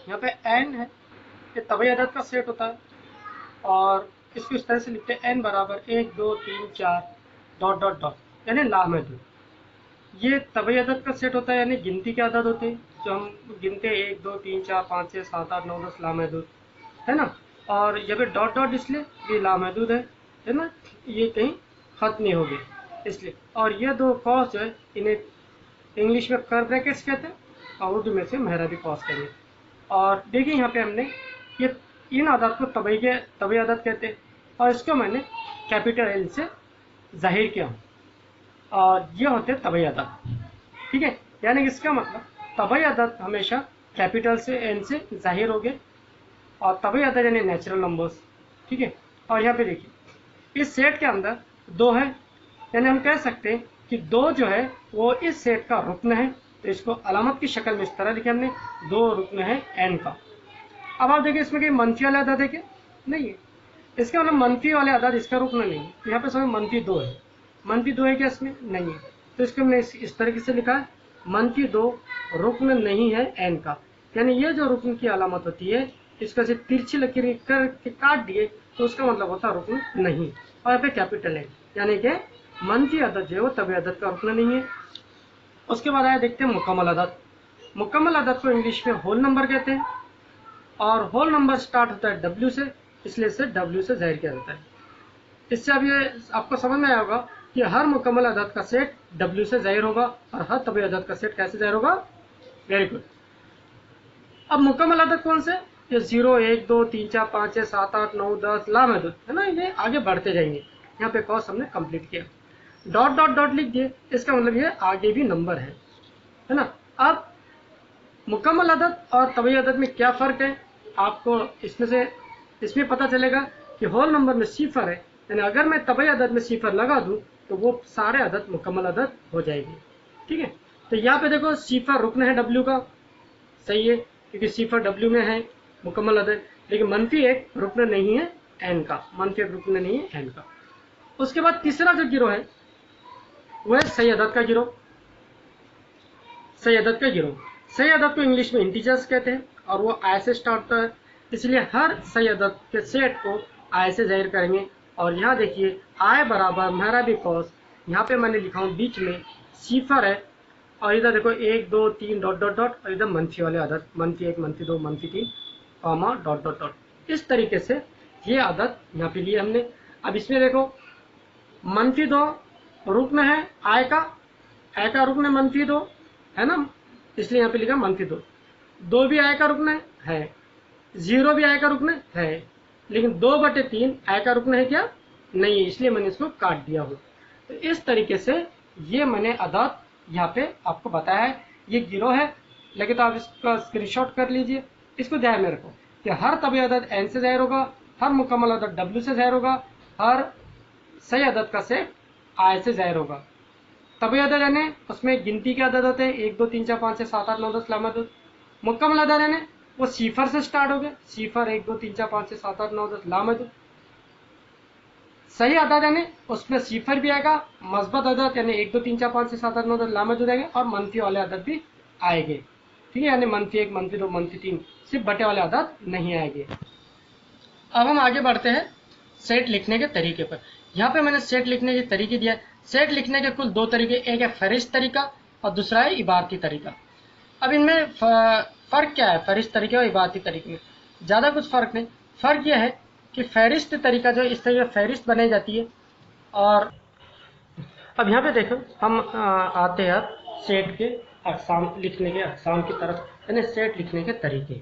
यहाँ पे n है, ये तबई अदद का सेट होता है और इसको इस तरह से लिखते हैं n बराबर 1 2 3 4 डॉट डॉट डॉट यानी लामहदूद। ये तबई अदद का सेट होता है यानी गिनती के अदद होते हैं जो हम गिनते हैं 1 2 3 4 5 6 7 8 9 10 लामहदूद है ना। और यहाँ पे डॉट डॉट इसलिए ये लामहदूद है ना, ये कहीं खत्म नहीं होगी इसलिए। और ये दो कॉस जो है इन्हें इंग्लिश में कर ब्रैकेट्स कहते हैं और उर्दू में से मेहराबी कॉस कहेंगे। और देखिए यहाँ पे हमने ये इन आदत को तबई आदत कहते हैं और इसको मैंने कैपिटल एल से जाहिर किया और ये होते हैं तबई आदत। ठीक है, यानी कि इसका मतलब तबई आदत हमेशा कैपिटल से एन से जाहिर हो गए और तबई आदत यानी नेचुरल नंबर्स। ठीक है, और यहाँ पे देखिए इस सेट के अंदर दो है यानी हम कह सकते हैं कि दो जो है वो इस सेट का रुकन है, तो इसको अलामत की शक्ल में इस तरह लिखे हमने, दो रुकन है एन का। अब आप देखिए इसमें कोई मंफी वाले अदद है क्या? नहीं है, इसका मतलब मंफी वाले अदद इसका रुकन नहीं है। यहाँ पे समय मंफी दो है, मंफी दो है क्या इसमें? नहीं है, तो इसको हमने इस तरीके से लिखा है मंफी दो रुकन नहीं है एन का। यानी ये जो रुकन की अलामत होती है इसका से तिरछी लकीर करके काट दिए तो उसका मतलब होता है रुकन नहीं। और यहाँ पे कैपिटल है यानी कि मंफी अदद जो है वो तबई अदद का रुकन नहीं है। उसके बाद आया देखते हैं मुकम्मल अदद। मुकम्मल अदद को इंग्लिश में होल नंबर कहते हैं और होल नंबर स्टार्ट होता है डब्ल्यू से, इसलिए इसे डब्ल्यू से जाहिर किया जाता है। इससे अब ये आपको समझ में आया होगा कि हर मुकम्मल अदद का सेट डब्ल्यू से जाहिर होगा और हर तबई अदद का सेट कैसे जाहिर होगा। Very good. अब मुकम्मल अदद कौन से? ये 0 1 2 3 4 5 6 7 8 9 10 लामहदूद है ना, ये आगे बढ़ते जाएंगे। यहाँ पे कॉस हमने कंप्लीट किया, डॉट डॉट डॉट लिख दिए, इसका मतलब ये आगे भी नंबर है ना। अब मुकम्मल अदद और तबई अदद में क्या फ़र्क है आपको इसमें पता चलेगा कि होल नंबर में सिफर है, यानी अगर मैं तबई अदद में सिफर लगा दूं तो वो सारे अदद मुकम्मल अदद हो जाएगी। ठीक है, तो यहाँ पे देखो सिफर रुकन है डब्ल्यू का, सही है क्योंकि सिफर डब्ल्यू में है मुकम्मल अदद, लेकिन मंफी एक रुकन नहीं है एन का, मंफी एक रुकन नहीं है एन का। उसके बाद तीसरा जो गिरोह है वो है सही अदद का गिरोह। सही अदद का गिरोह, सही अदद को इंग्लिश में इंटीजर्स कहते हैं और वो आई से स्टार्ट होता है, इसलिए हर सही अदद के सेट को आई से जाहिर करेंगे। और यहाँ देखिए आई बराबर मेहराबी कॉस, यहाँ पे मैंने लिखा हूँ बीच में सिफर है और इधर देखो 1 2 3 डॉट डॉट डॉट और इधर मंफी वाले अदद मंफी 1 मंफी 2 मंफी 3 कॉमा डॉट डॉट डॉट। इस तरीके से ये अदद यहाँ पे लिए हमने। अब इसमें देखो मंफी 2 रुकन है आई का रुकन है मंफी 2 है ना, इसलिए यहाँ पे लिखा मंफी 2। 2 भी आई का रुकन है, 0 भी आई का रुकन है, लेकिन 2/3 आई का रुकन है क्या? नहीं है, इसलिए मैंने इसको काट दिया हूँ। तो इस तरीके से ये मैंने अदद यहाँ पे आपको बताया है। ये गिरोह है, लेकिन तो आप इसका स्क्रीनशॉट कर लीजिए। इसको ध्यान में रखो कि हर तबई अदद एन से जाहिर होगा, हर मुकम्मल अदद डब्ल्यू से जाहिर होगा, हर सही अदद का सेट आई से जाहिर होगा। तबई अदद यानी उसमें गिनती के अदद होते हैं 1 2 3 4 5 6 7 8 9 10 लामहदूद। मुकम्मल अदद यानी वो सिफर से स्टार्ट हो गए, सिफर 1 2 3 4 5 6 7 8 9 10 लामहदूद। सही अदद यानी उसमें सिफर भी आएगा, मस्बत अदद यानी 1 2 3 4 5 6 7 8 9 10 लामहदूद आएंगे और मंफी वाले अदद भी आएंगे। ठीक है, यानी मंफी 1 मंफी 2 मंफी 3, सिर्फ बटे वाले अदद नहीं आएंगे। अब हम आगे बढ़ते हैं सेट लिखने के तरीके पर। यहाँ पे मैंने सेट लिखने के तरीके दिया है। सेट लिखने के कुल दो तरीके, एक है फहरिस्त तरीका और दूसरा है इबारती तरीका। अब इनमें फ़र्क क्या है फहरिस्त तरीके और इबारती तरीके में? ज़्यादा कुछ फ़र्क नहीं। फ़र्क यह है कि फहरिस्त तरीका जो इस तरीके फहरिस्त बनाई जाती है। और अब यहाँ पे देखो हम आते हैं सेट के अक़साम लिखने के अक़साम की तरफ, यानी सेट लिखने के तरीके।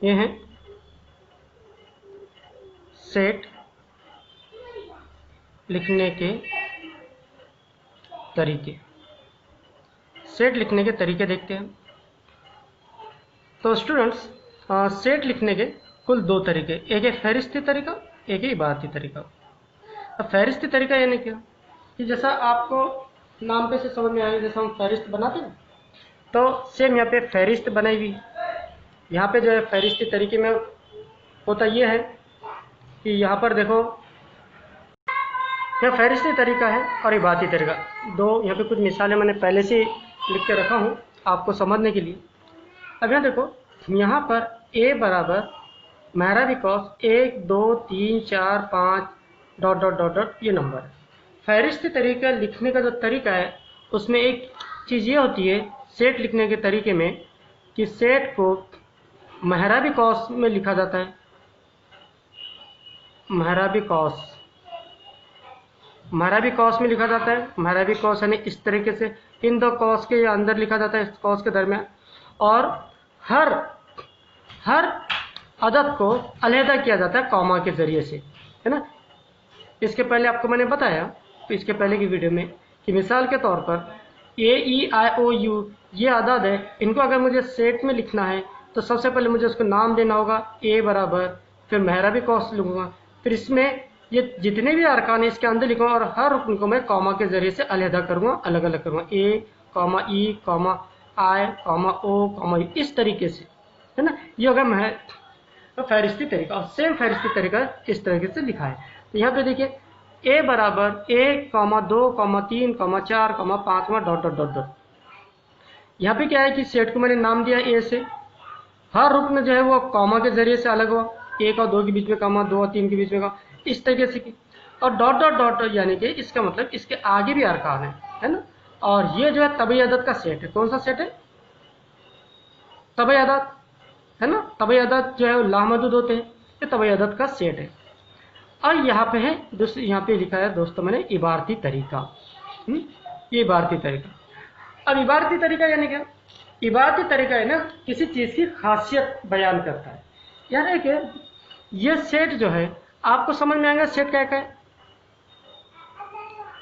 ये हैं सेट लिखने के तरीके। सेट लिखने के तरीके देखते हैं। तो स्टूडेंट्स सेट लिखने के कुल दो तरीके, एक है फहरिस्ती तरीका, एक है इबारती तरीका। अब फहरिस्ती तरीका यानी क्या कि जैसा आपको नाम पे से समझ में आएगा, जैसा हम फहरिस्त बनाते हैं तो सेम यहाँ पे फहरिस्त बनाई हुई। यहाँ पे जो है फहरिस्ती तरीके में होता ये है कि यहाँ पर देखो यह फहरिस्ती तरीका है और इबारती तरीका। दो यहाँ पे कुछ मिसालें मैंने पहले से लिख के रखा हूँ आपको समझने के लिए। अब यहाँ देखो, यहाँ पर ए बराबर Mehra because 1 2 3 4 5 dot dot dot dot ये नंबर है। फहरिस्ती तरीका लिखने का जो तरीका है उसमें एक चीज़ ये होती है सेट लिखने के तरीके में कि सेट को मेहरा बिकॉस में लिखा जाता है। मेहरा बिकॉस में लिखा जाता है। मेहरा बिकॉस यानी इस तरीके से इन दो कॉस के अंदर लिखा जाता है, इस कॉस के दरमियान, और हर अदद को अलहदा किया जाता है कॉमा के ज़रिए से, है ना। इसके पहले आपको मैंने बताया इसके पहले की वीडियो में कि मिसाल के तौर पर ए ई आई ओ यू ये अदद है, इनको अगर मुझे सेट में लिखना है तो सबसे पहले मुझे उसको नाम देना होगा ए बराबर, फिर मेहरा बिकॉस लूँगा, फिर इसमें ये जितने भी अरकान है इसके अंदर लिखूँगा और हर रुकन को मैं कॉमा के ज़रिए से अलहदा करूँगा, अलग अलग करूँगा, ए कॉमा ई कॉमा आई कॉमा ओ कॉमा ई, इस तरीके से, है ना। ये होगा तो फहरिस्ती तरीका, और सेम फहरिस्ती तरीका इस तरीके से लिखा है। तो यहाँ पे देखिए ए बराबर 1 2 3 4 5 डॉट डॉट डॉट डॉट। यहाँ पे क्या है कि सेट को मैंने नाम दिया ए से, हर रुकन जो है वो कॉमा के जरिए से अलग हो, 1 और 2 के बीच में कॉमा, 2 और 3 के बीच में कॉमा, इस तरीके से की। और डॉट डॉट डॉट यानी कि इसका मतलब इसके आगे भी अरकान है ना। और ये जो है तबई अदद का सेट है। कौन सा सेट है? तबई अदद, है ना। तबई अदद जो है लामहदूद होते हैं, ये तबई अदद का सेट है। और यहाँ पे है दूसरी, यहाँ पे लिखा है दोस्तों मैंने इबारती तरीका, ये इबारती तरीका। अब इबारती तरीका यानी क्या? इबारती तरीका है ना किसी चीज़ की खासियत बयान करता है। यानी कि ये सेट जो है आपको समझ में आएगा सेट क्या है,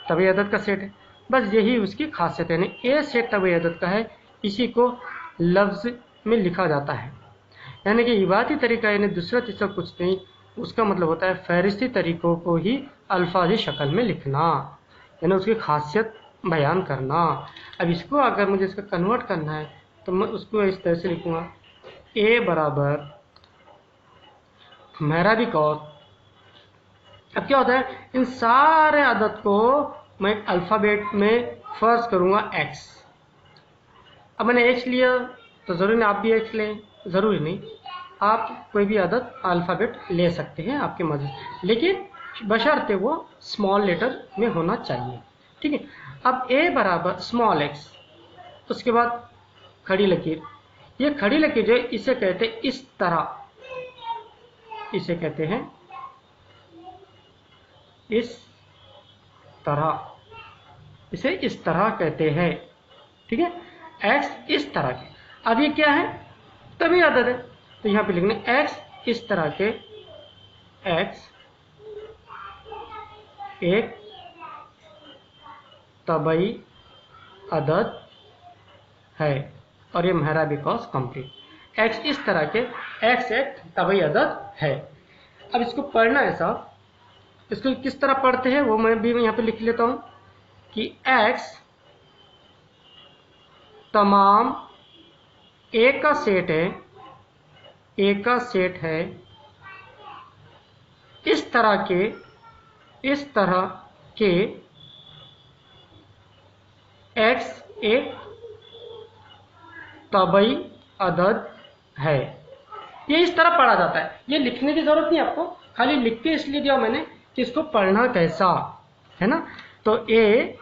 तबई अदद का सेट है, बस यही उसकी खासियत है। यानी ए सेट तबई अदद का है, इसी को लफ्ज़ में लिखा जाता है। यानी कि इबारती तरीका यानी दूसरा तीसरा कुछ नहीं, उसका मतलब होता है फहरिस्ती तरीकों को ही अल्फाजी शक्ल में लिखना, यानी उसकी खासियत बयान करना। अब इसको अगर मुझे इसका कन्वर्ट करना है तो मैं उसको इस तरह से लिखूँगा, ए बराबर मेहरा बिकॉस। अब क्या होता है, इन सारे अदद को मैं अल्फ़ाबेट में फर्ज करूँगा एक्स। अब मैंने एक्स लिया तो ज़रूरी नहीं आप भी एक्स लें, ज़रूरी नहीं, आप कोई भी अदद अल्फ़ाबेट ले सकते हैं आपके मर्ज़ी, लेकिन बशर्ते वो स्मॉल लेटर में होना चाहिए, ठीक है। अब ए बराबर स्मॉल एक्स, उसके बाद खड़ी लकीर। ये खड़ी लकीर जो है इसे कहते हैं इस तरह, इसे कहते हैं इस तरह, इसे इस तरह कहते हैं, ठीक है। एक्स इस तरह के। अब ये क्या है? तभी अदद है, तो यहाँ पे लिखने एक्स इस तरह के, एक्स एक तबई अदद है, और ये मेहरा बिकॉस कंप्लीट। एक्स इस तरह के, एक्स एक तबई अदद है। अब इसको पढ़ना है साहब, इसको किस तरह पढ़ते हैं वो मैं भी यहाँ पे लिख लेता हूँ कि एक्स तमाम एक का सेट है, एक का सेट है, इस तरह के एक्स एक तबई अदद है। ये इस तरह पढ़ा जाता है, ये लिखने की जरूरत नहीं आपको, खाली लिख के इसलिए दिया मैंने कि इसको पढ़ना कैसा है ना। तो ए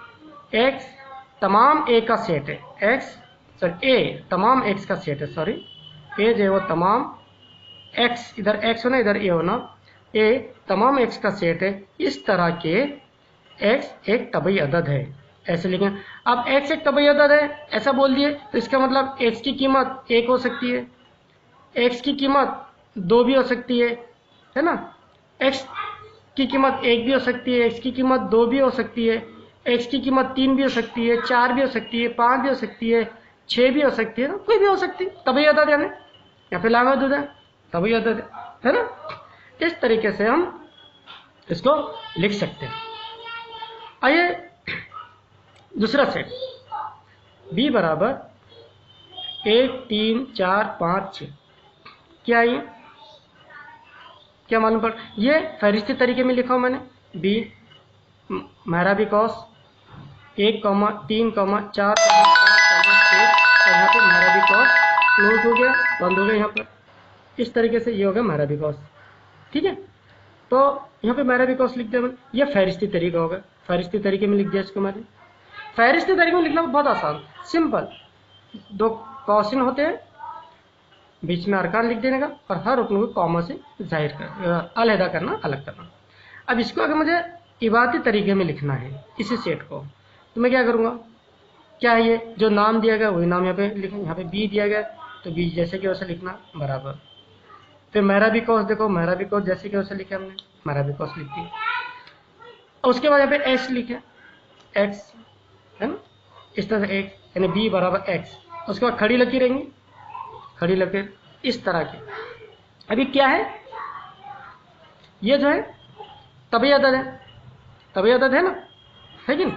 एक्स तमाम ए का सेट है, एक्स सॉरी ए तमाम एक्स का सेट है, सॉरी ए जो है वो तमाम एक्स, इधर एक्स होना इधर ए होना, ए तमाम एक्स का सेट है, इस तरह के एक्स एक तबई अदद है, ऐसे लिखें। अब एक्स एक तबई अदद है ऐसा बोल दिए तो इसका मतलब एक्स की कीमत 1 हो सकती है, एक्स की कीमत 2 भी हो सकती है ना, एक्स की कीमत 1 भी हो सकती है, एक्स की कीमत 2 भी हो सकती है, एक्स की कीमत 3 भी हो सकती है, 4 भी हो सकती है, 5 भी हो सकती है, 6 भी हो सकती है, कोई भी हो सकती है, तबई अदद यानी या फिर लामहदूद है, तबई अदद है ना। इस तरीके से हम इसको लिख सकते हैं। आइए दूसरा सेट, बी बराबर 1 3 4 5 6, क्या है ये, क्या मालूम पड़, ये फहरिस्ती तरीके में लिखा हूँ मैंने, बी मेहरा बिकॉस 1 3 4 5 6, और यहाँ पे मेहरा बिकॉस क्लोज हो गया, बंद हो गया यहाँ पर, इस तरीके से ये हो गया मेरा बिकॉज। ठीक है, तो यहाँ पे मेरा बिकॉज लिख दिया मैंने, ये फहरिस्ती तरीका होगा, फहरिस्ती तरीके में लिख दिया इसको मैंने। फहरिस्ती तरीके में लिखना बहुत आसान, सिंपल, दो क्वेश्चन होते हैं, बीच में अरकान लिख देने का और हर रुकन को कॉमा से जाहिर कर अलहदा करना, अलग करना। अब इसको अगर मुझे इबारती तरीके में लिखना है इसी सेट को, तो मैं क्या करूँगा, क्या है ये जो नाम दिया गया वही नाम यहाँ पे लिखें, यहाँ पे बी दिया गया तो बी जैसे कि वैसे लिखना बराबर। फिर मेरा भी कॉस देखो, मेरा भी कॉस जैसे कि वैसे लिखे हमने, मेरा भी कॉस लिख दिया। उसके बाद यहाँ पे एक्स लिखे, एक्स है ना, इस तरह से एक्स यानी बी बराबर एक्स। उसके बाद खड़ी लकीर रहेंगी, खड़ी लकीर इस तरह की। अभी क्या है, ये जो है तबई अदद है, तबई अदद है ना, है कि नहीं,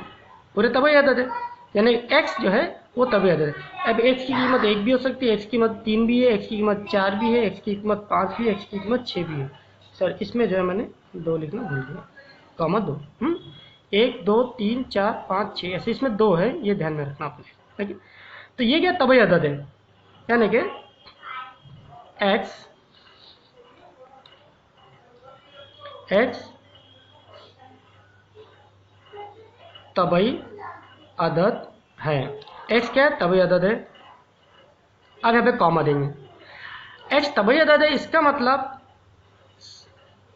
पूरे तबई अदद है, यानी x जो है वो तबई अदद है। अब x की कीमत 1 भी हो सकती है, x की कीमत 3 भी है, x की कीमत 4 भी है, x की कीमत 5 भी है, x की कीमत 6 भी है। सर इसमें जो है मैंने 2 लिखना भूल गया, कॉमा 2, 1 2 3 4 5 6 ऐसे इसमें 2 है, ये ध्यान में रखना आपने, ठीक है। तो ये क्या तबई अदद है, यानी कि x तबई अदद है, x क्या है, तबई अदद है। अब यहाँ पे कॉमा देंगे, x तबई अदद है, इसका मतलब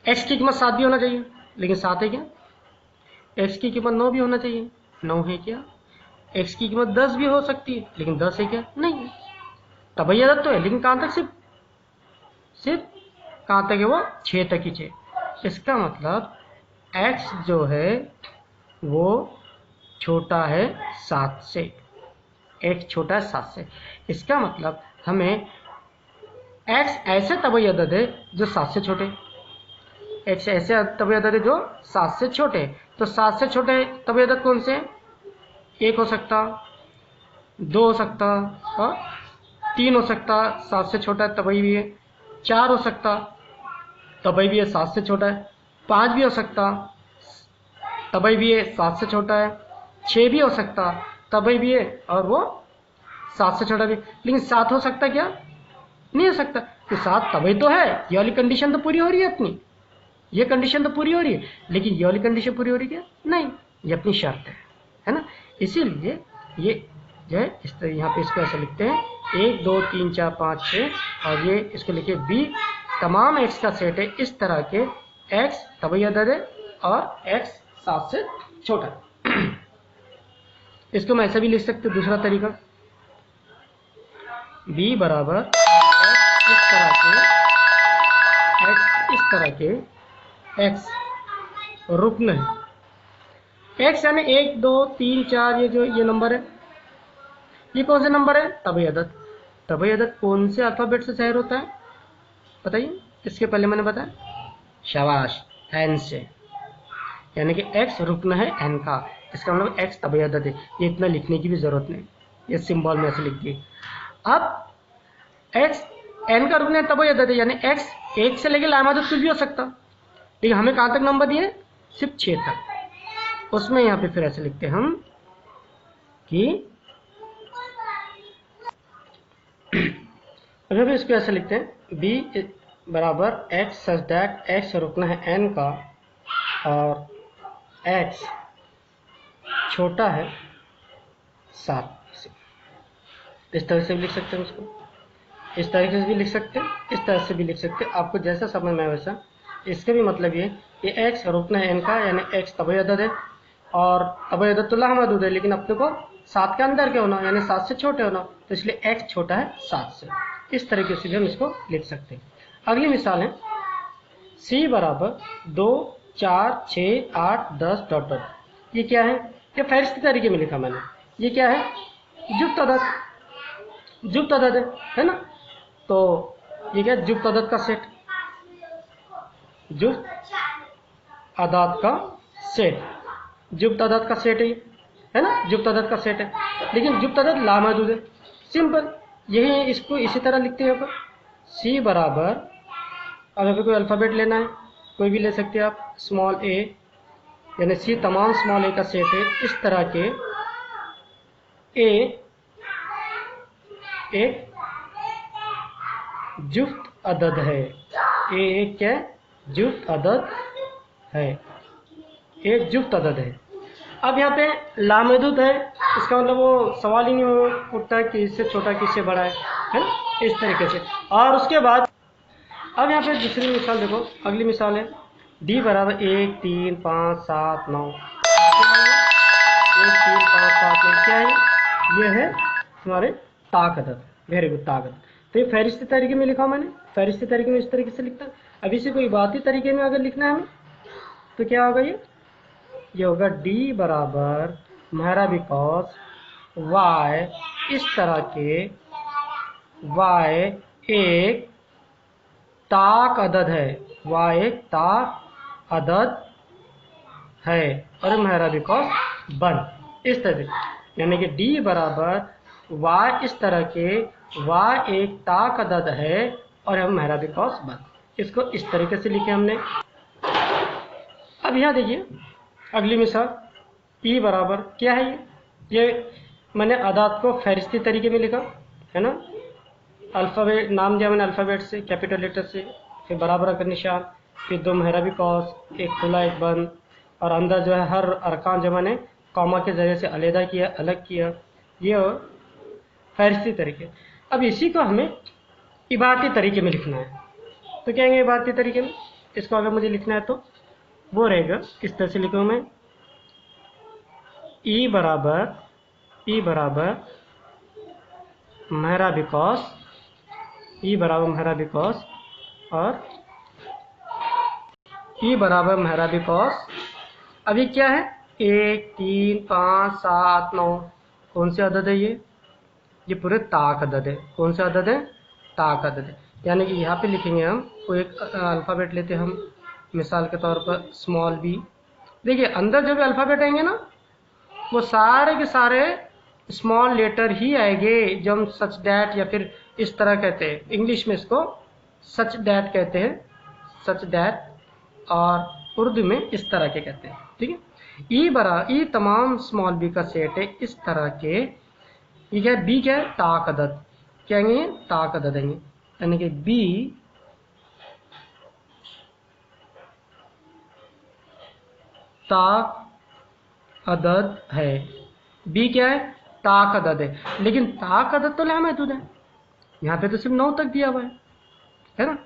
x की कीमत 7 भी होना चाहिए, लेकिन 7 है क्या, x की कीमत 9 भी होना चाहिए, 9 है क्या, x की कीमत 10 भी हो सकती है, लेकिन 10 है क्या, नहीं है। तबई अदद तो है, लेकिन कहाँ तक, सिर्फ कहाँ तक है वो, 6 तक ही 6। इसका मतलब x जो है वो छोटा है 7 से, x छोटा है 7 से। इसका मतलब हमें x ऐसे तबई अदद है जो 7 से छोटे, x ऐसे तबई अदद है जो 7 से छोटे। तो 7 से छोटे तबई अदद कौन से, 1 हो सकता, 2 हो सकता और 3 हो सकता, 7 से छोटा है तबई भी है, 4 हो सकता तबई भी है 7 से छोटा है, 5 भी हो सकता तबई भी है 7 से छोटा है, 6 भी हो सकता तबई भी है और वो 7 से छोटा भी, लेकिन 7 हो सकता क्या, नहीं हो सकता, तो 7 तबई तो है, ये वाली कंडीशन तो पूरी हो रही है अपनी, ये कंडीशन तो पूरी हो रही है, लेकिन ये वाली कंडीशन पूरी हो रही है क्या, नहीं, ये अपनी शर्त है ना। इसीलिए ये जो है इस तरह यहाँ पे इसको ऐसे लिखते हैं 1 2 3 4 5 6 और ये इसको लिखिए b तमाम x का सेट है, इस तरह के x तबई अदद है और x 7 से छोटा है। इसको मैं ऐसा भी लिख सकते दूसरा तरीका, b बराबर x इस तरह के x रुकन है, x यानी 1 2 3 4 ये जो ये नंबर है, ये कौन से नंबर है, तबई अदद। तबई अदद कौन से अल्फाबेट से जाहिर होता है बताइए, इसके पहले मैंने बताया, शाबाश, n से, यानी कि x रुकना है n का, इसका मतलब x तबई अदद है, ये इतना लिखने की भी जरूरत नहीं, ये सिंबल में ऐसे लिख दिए। अब x n का रुकना है तबई अदद है, यानी x 1 से लेके लामदद कुछ भी हो सकता, लेकिन हमें कहाँ तक नंबर दिए, सिर्फ 6 तक। उसमें यहाँ पे फिर ऐसे लिखते हैं हम कि अगर इसको ऐसे लिखते हैं b बराबर x सच दैट x रुकना है n का और x छोटा है 7 से। इस तरह से भी लिख सकते हैं उसको, इस तरीके से भी लिख सकते हैं, इस तरह से भी लिख सकते हैं, आपको जैसा समझ में आए वैसा। इसका भी मतलब ये कि x रुकना है n का, यानी x तबई अदद है और तबई अदद तो लामहदूद है, लेकिन अपने को 7 के अंदर के होना, यानी 7 से छोटे होना, तो इसलिए x छोटा है 7 से। इस तरीके से भी हम इसको लिख सकते हैं। अगली मिसाल है c बराबर 2 4 6 8 10 डॉट डॉट, ये क्या है, ये फहरिस्ती तरीके में लिखा मैंने, ये क्या है, जुफ्त अदद, जुफ्त अदद है ना, तो ये क्या, जुफ्त अदद का सेट, जुफ्त अदद का सेट, जुफ्त अदद का सेट है ना, जुफ्त अदद का सेट है, लेकिन जुफ्त अदद लामहदूद है, सिंपल, यही इसको इसी तरह लिखते हैं। c बराबर, अगर कोई अल्फ़ाबेट लेना है कोई भी ले सकते हैं आप, स्मॉल a, यानी c तमाम स्मॉल a का सेट है, इस तरह के a एक जुफ्त अदद है। ए एक क्या है? जुफ्त अदद है, ये जुफ्त अदद है। अब यहाँ पे लामहदूद है, इसका मतलब वो सवाल ही नहीं उठता कि इससे छोटा किससे बड़ा है ना, इस तरीके से। और उसके बाद अब यहाँ पे दूसरी मिसाल देखो, अगली मिसाल है डी बराबर 1 3 5 7 9। 1 3 5 7 9 क्या है? ये है हमारे ताक अदद। वेरी गुड, ताक अदद। तो ये फहरिस्ती तरीके में लिखा मैंने, फहरिस्ती तरीके में इस तरीके से लिखता है। अब इसे कोई इबारती तरीके में अगर लिखना है हमें तो क्या होगा? ये होगा डी बराबर मेरा बिकॉज वाई इस तरह के, वाई एक ताक अदद है, वाई एक ताक अदद है और मेरा बिकॉज बन, इस तरह से। यानी कि डी बराबर वाई इस तरह के, वाई एक ताक अदद है और हम मेरा बिकॉज बन, इसको इस तरीके से लिखे हमने। अब यहाँ देखिए अगली मिसाल, ई बराबर क्या है? ये मैंने अदाद को फहरिस्ती तरीके में लिखा है ना, अल्फ़ाबेट नाम दिया मैंने अल्फ़ाबेट से, कैपिटल लेटर से, फिर बराबर का निशान, फिर 2 मेहरा बिकॉज, एक खुला एक बंद, और अंदर जो है हर अरकान जो मैंने कॉमा के ज़रिए से अलहदा किया, अलग किया, ये फहरिस्ती तरीके। अब इसी को हमें इबारती तरीके में लिखना है, तो क्या है इबारती तरीके में? इसको अगर मुझे लिखना है तो वो रहेगा, इस तरह से लिखूँ मैं, ई बराबर मेहरा बिकॉज, ई बराबर मेहरा बिकॉज और ई बराबर मेहरा बिकॉज। अभी क्या है? 1 3 5 7 9, कौन से अदद है? ये पूरे ताक अदद है। कौन सा अदद है? ताक अदद है। यानी कि यहाँ पे लिखेंगे हम, कोई एक अल्फ़ाबेट लेते हैं हम, मिसाल के तौर पर स्मॉल बी। देखिए अंदर जो भी अल्फ़ाबेट आएंगे ना, वो सारे के सारे स्मॉल लेटर ही आएंगे, जो हम सच डैट या फिर इस तरह कहते हैं, इंग्लिश में इसको सच डैट कहते हैं, सच डैट, और उर्दू में इस तरह के कहते हैं, ठीक है। ई तमाम स्मॉल बी का सेट है इस तरह के। ये क्या है? बी क्या है? ताक अदद। क्या है? ताक अदद है, यानी कि बी ताक अदद है। बी क्या है? ताक अदद है। लेकिन ताक अदद तो लामहदूद है, यहाँ पे तो सिर्फ 9 तक दिया हुआ है ना।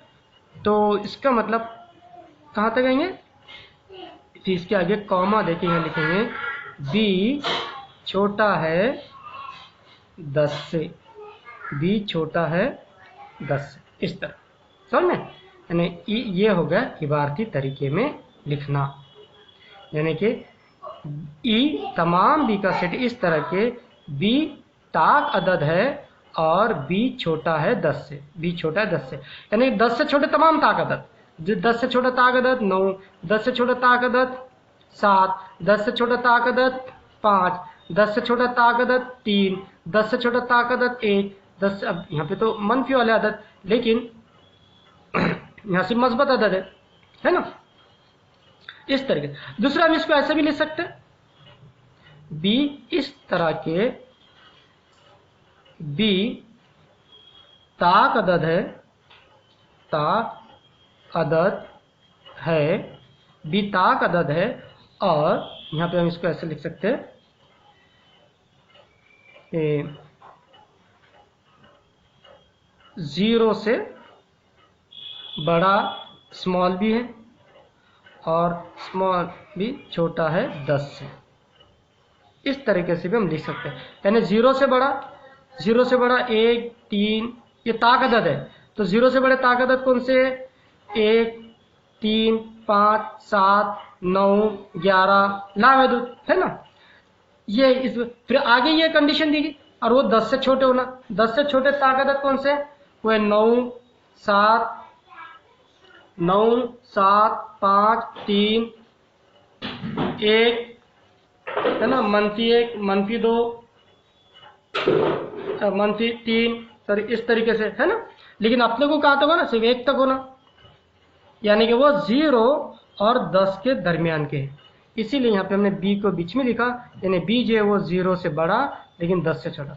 तो इसका मतलब कहाँ तक आएंगे? फिर इसके आगे कॉमा देके यहाँ लिखेंगे बी छोटा है 10 से, बी छोटा है 10 से, इस तरह, समझ में? यानी ये हो गया इबारती तरीके में लिखना, यानी कि ई तमाम बी का सेट इस तरह के, बी ताक अदद है और बी छोटा है 10 से, बी छोटा है 10 से, यानी 10 से छोटे तमाम ताक अदद, 10 से छोटा ताक अदद 9, 10 से छोटा ताक अदद 7, 10 से छोटा ताक अदद 5, 10 से छोटा ताक अदद 3, 10 से छोटा ताक अदद 1, 10। अब यहाँ पे तो मनफी वाले अदद, लेकिन यहाँ से मस्बत अदद है ना, इस तरीके से। दूसरा हम इसको ऐसे भी लिख सकते हैं, बी इस तरह के, बी ताक अदद है, ताक अदद है, बी ताक अदद है, और यहाँ पे हम इसको ऐसे लिख सकते हैं, 0 से बड़ा स्मॉल बी है और स्मॉल बी छोटा है 10 से, इस तरीके से भी हम लिख सकते हैं। यानी 0 से बड़ा 1 3, ये ताक अदद है, तो 0 से बड़े ताक अदद कौन से? 1 3 5 7 9 11, लामहदूद है ना। ये इस फिर आगे ये कंडीशन दी गई, और वो 10 से छोटे होना। 10 से छोटे ताक अदद कौन से? वो है 9 7 5 3 1 है ना, -1 -2 -3, सॉरी, इस तरीके से है ना। लेकिन अपने को कहा होगा ना सिर्फ 1 तक होना, यानी कि वो 0 और 10 के दरमियान के है, इसीलिए यहाँ पे हमने बी को बीच में लिखा, यानी बी जो है वो 0 से बड़ा लेकिन 10 से छोटा।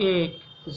1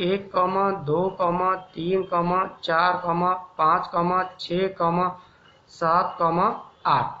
1, 2, 3, 4, 5, 6, 7, 8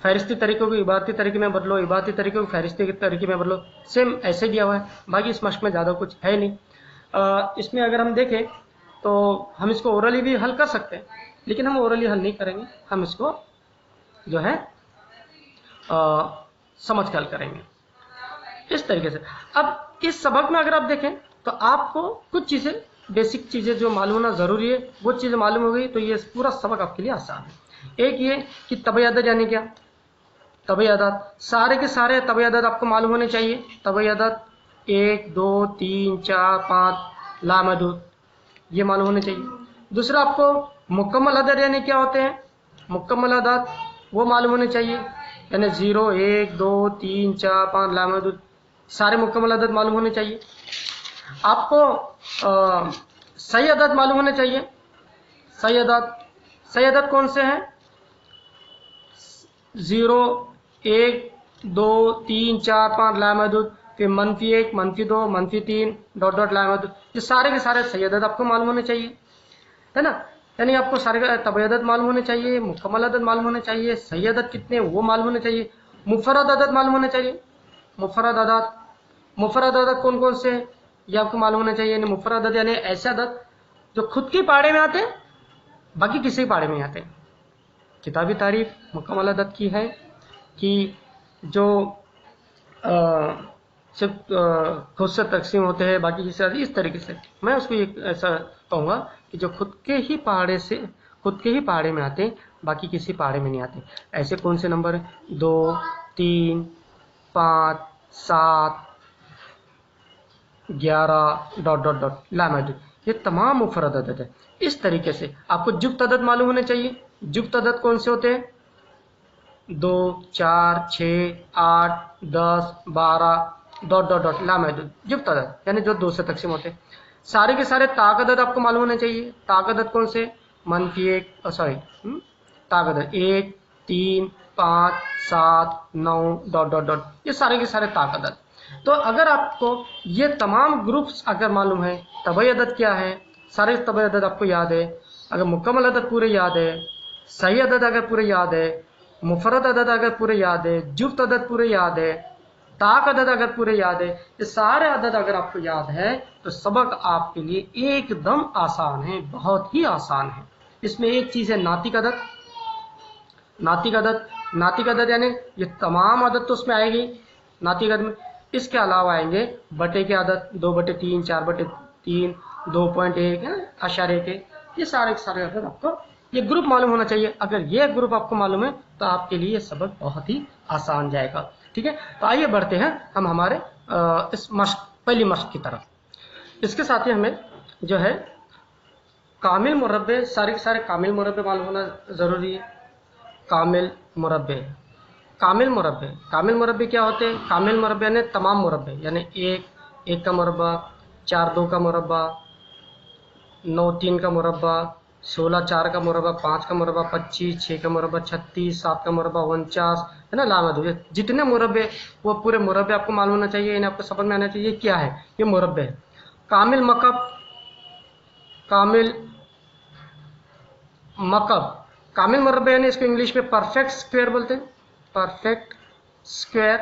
फहरिस्ती तरीकों को इबारती तरीके में बदलो, इबारती तरीकों को फहरिस्ती तरीके में बदलो, सेम ऐसे दिया हुआ है। बाकी इस मश्क में ज़्यादा कुछ है नहीं। इसमें अगर हम देखें तो हम इसको ओरली भी हल कर सकते हैं, लेकिन हम ओरली हल नहीं करेंगे, हम इसको जो है समझ कर हल करेंगे इस तरीके से। अब इस सबक में अगर आप देखें तो आपको कुछ चीज़ें, बेसिक चीज़ें जो मालूम होना ज़रूरी है, वो चीज़ें मालूम हो गई तो ये पूरा सबक आपके लिए आसान है। एक ये कि तबई अदद यानी क्या, तबई अदद, सारे के सारे तबई अदद आपको मालूम होने चाहिए। तबई अदद 1 2 3 4 5 लामहदूद, ये मालूम होने चाहिए। दूसरा आपको मुकम्मल अदद यानी क्या होते हैं, मुकम्मल अदद वो मालूम होने चाहिए, यानी 0 1 2 3 4 5 लामहदूद, सारे मुकम्मल अदद मालूम होने चाहिए। आपको सही अदद मालूम होने चाहिए। सही अदद, सही अदद कौन से हैं, 0 1 2 3 4 5 लामहदूद, फिर -1 -2 -3 डॉट डॉट लामहदूद, ये सारे के सारे सही अदद आपको मालूम होने चाहिए, है ना। यानी आपको सारे तबई अदद मालूम होने चाहिए, मुकम्मल अदद मालूम होने चाहिए, सही अदद कितने वो मालूम होने चाहिए, मुफरद अदद मालूम होने चाहिए। मुफरद अदद, मुफरद अदद कौन कौन से हैं ये आपको मालूम होना चाहिए। मुफरद अदद यानी ऐसे अदद जो खुद के पाड़े में आते हैं, बाकी किसी के पाड़े में आते हैं। किताबी तारीफ मुकम्मल अदद की है कि जो सिर्फ खुद से तकसीम होते हैं, बाकी किसी अदद, इस तरीके से मैं उसको एक ऐसा कहूँगा कि जो खुद के ही पहाड़े से, खुद के ही पहाड़े में आते हैं, बाकी किसी पहाड़े में नहीं आते। ऐसे कौन से नंबर 2 3 5 7 11 डॉट डॉट डॉट लामहदूद, ये तमाम मुफरद अदद है। इस तरीके से आपको जुफ्त अदद मालूम होने चाहिए। जुफ्त अदद कौन से होते हैं, 2 4 6 8 10 12 डॉट डॉट डॉट लामहदूद, जुफ्त अदद यानी जो 2 से तकसीम होते हैं। सारे के सारे ताक अदद आपको मालूम होने चाहिए। ताक अदद कौन से, -1 सॉरी ताक अदद 1 3 5 7 9 डॉट डॉट डॉट, ये सारे के सारे ताक अदद। तो अगर आपको ये तमाम ग्रुप्स अगर मालूम है, तबई अदद क्या है, सारे तबई अदद आपको याद है, अगर मुकम्मल अदद पूरे याद है, सही अदद अगर पूरे याद है, मुफरद अदद अगर पूरे याद है, जुफ्त अदद पूरे याद है, ताक अदद अगर पूरे याद है, ये सारे अदद अगर आपको याद है तो सबक आपके लिए एकदम आसान है, बहुत ही आसान है। इसमें एक चीज़ है नातिक अदद। नातिक अदद, नातिक अदद यानी ये तमाम अदद तो उसमें आएगी नातिक अदद में, इसके अलावा आएंगे बटे के अदद, 2/3 4/3 2.1 अशारे के, ये सारे के सारे अदद आपको ये ग्रुप मालूम होना चाहिए। अगर ये ग्रुप आपको मालूम है तो आपके लिए ये सबक बहुत ही आसान जाएगा। ठीक है, तो आइए बढ़ते हैं हम हमारे इस मश्क, पहली मश्क की तरफ। इसके साथ ही हमें जो है कामिल मुरब्बे, सारे के सारे कामिल मुरब्बे मालूम होना ज़रूरी है। कामिल मुरब्बे, कामिल मुरब्बे, कामिल मुरब्बे क्या होते हैं, कामिल मुरब्बे यानी तमाम मुरब्बे, यानी 1 का मुरब्बा, 4 2 का मुरब्बा, 9 3 का मुरब्बा, 16 4 का मुरब्बा, 5 का मुरब्बा, 25 6 का मुरब्बा, 36 7 का मुरब्बा, 49, है ना, लामहदूद, जितने मुरब्बे वो पूरे मुरब्बे आपको मालूम होना चाहिए, इन्हें आपको समझ में आना चाहिए क्या है ये मुरब्बे है। कामिल मकब, कामिल मकब, कामिल मुरब्बे यानी इसको इंग्लिश में परफेक्ट स्क्वायर बोलते हैं, परफेक्ट स्क्वायर,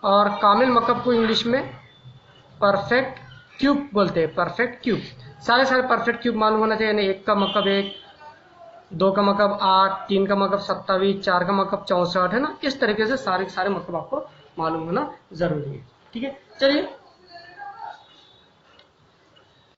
और कामिल मकब को इंग्लिश में परफेक्ट क्यूब बोलते हैं, परफेक्ट क्यूब। सारे सारे परफेक्ट क्यूब मालूम होना चाहिए, यानी 1 का मकब 1, 2 का मकब 8, 3 का मकब 27, 4 का मकब 64, है ना। इस तरीके से सारे के सारे मकब आपको मालूम होना जरूरी है। ठीक है, चलिए